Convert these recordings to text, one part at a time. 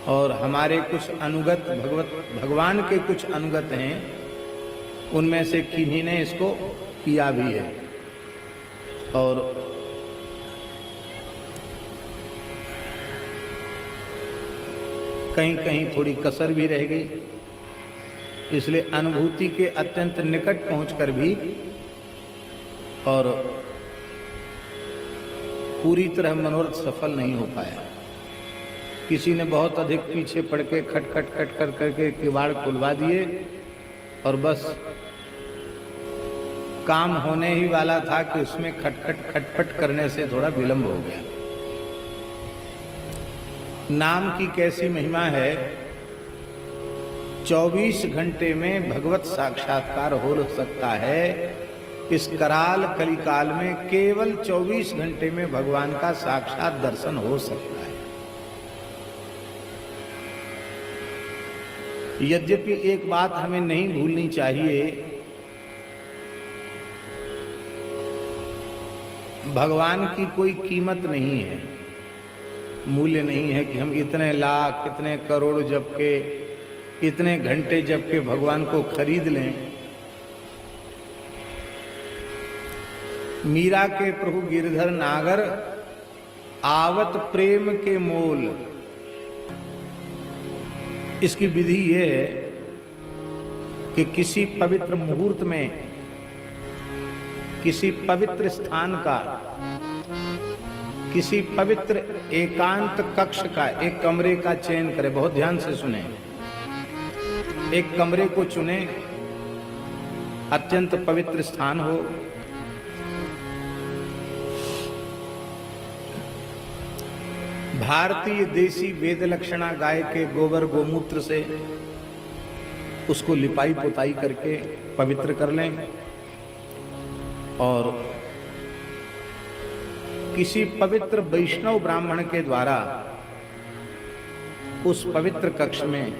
और हमारे कुछ अनुगत भगवान के कुछ अनुगत हैं, उनमें से किन्हीं ने इसको किया भी है। और कहीं कहीं थोड़ी कसर भी रह गई, इसलिए अनुभूति के अत्यंत निकट पहुंचकर भी और पूरी तरह मनोरथ सफल नहीं हो पाया। किसी ने बहुत अधिक पीछे पड़ के खट खट खट कर करके किवाड़ खुलवा दिए और बस काम होने ही वाला था कि उसमें खटखट खटपट करने से थोड़ा विलंब हो गया। नाम की कैसी महिमा है, 24 घंटे में भगवत साक्षात्कार हो सकता है। इस कराल कलिकाल में केवल 24 घंटे में भगवान का साक्षात दर्शन हो सकता है। यद्यपि एक बात हमें नहीं भूलनी चाहिए, भगवान की कोई कीमत नहीं है, मूल्य नहीं है कि हम इतने लाख इतने करोड़ जप के इतने घंटे जप के भगवान को खरीद लें। मीरा के प्रभु गिरधर नागर आवत प्रेम के मोल, इसकी विधि यह है कि किसी पवित्र मुहूर्त में किसी पवित्र स्थान का, किसी पवित्र एकांत कक्ष का, एक कमरे का चयन करें। बहुत ध्यान से सुने। एक कमरे को चुने, अत्यंत पवित्र स्थान हो, भारतीय देसी वेद लक्षणा गाय के गोबर गोमूत्र से उसको लिपाई पुताई करके पवित्र कर लें और किसी पवित्र वैष्णव ब्राह्मण के द्वारा उस पवित्र कक्ष में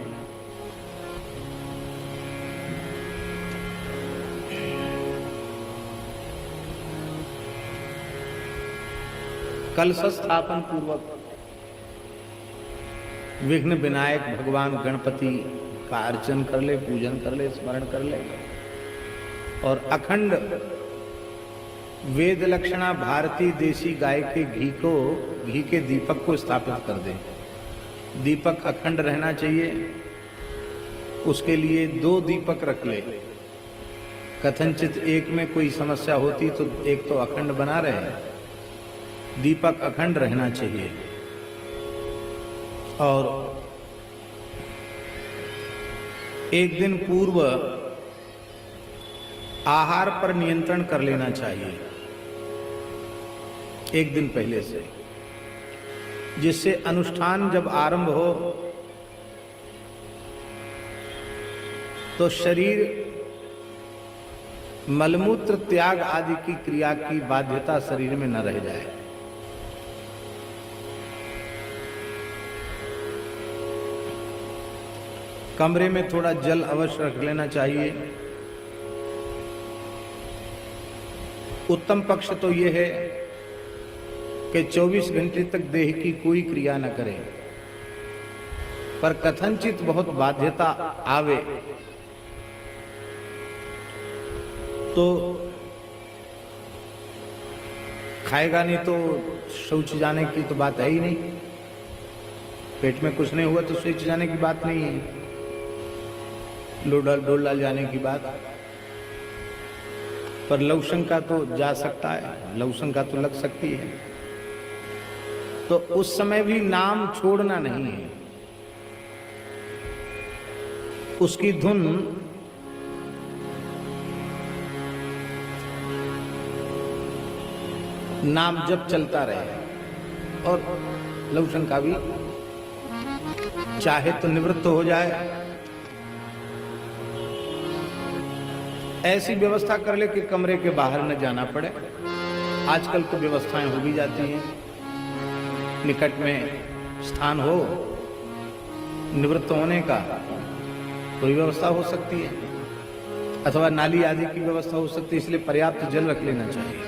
कलश स्थापन पूर्वक विघ्न विनायक भगवान गणपति का अर्चन कर ले, पूजन कर ले, स्मरण कर ले और अखंड वेद लक्षणा भारतीय देसी गाय के घी के दीपक को स्थापित कर दें। दीपक अखंड रहना चाहिए, उसके लिए 2 दीपक रख ले। कथनचित एक में कोई समस्या होती तो एक तो अखंड बना रहे, दीपक अखंड रहना चाहिए। और एक दिन पूर्व आहार पर नियंत्रण कर लेना चाहिए, एक दिन पहले से, जिससे अनुष्ठान जब आरंभ हो तो शरीर मलमूत्र त्याग आदि की क्रिया की बाध्यता शरीर में न रह जाए। कमरे में थोड़ा जल अवश्य रख लेना चाहिए। उत्तम पक्ष तो यह है कि 24 घंटे तक देह की कोई क्रिया न करे, पर कथनचित बहुत बाध्यता आवे तो खाएगा नहीं तो शौच जाने की तो बात है ही नहीं। पेट में कुछ नहीं हुआ तो शौच जाने की बात नहीं है, डोल डाल जाने की बात। पर लवशंका तो जा सकता है, लवशंका तो लग सकती है, तो उस समय भी नाम छोड़ना नहीं है। उसकी धुन नाम जब चलता रहे और लवशंका भी चाहे तो निवृत्त हो जाए। ऐसी व्यवस्था कर ले कि कमरे के बाहर न जाना पड़े। आजकल तो व्यवस्थाएं हो भी जाती हैं, निकट में स्थान हो निवृत्त होने का, कोई व्यवस्था हो सकती है, अथवा नाली आदि की व्यवस्था हो सकती है, इसलिए पर्याप्त जल रख लेना चाहिए।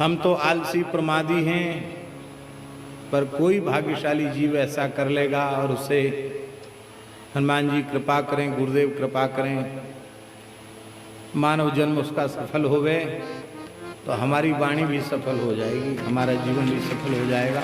हम तो आलसी प्रमादी हैं, पर कोई भाग्यशाली जीव ऐसा कर लेगा और उसे हनुमान जी कृपा करें, गुरुदेव कृपा करें, मानव जन्म उसका सफल होवे तो हमारी वाणी भी सफल हो जाएगी, हमारा जीवन भी सफल हो जाएगा।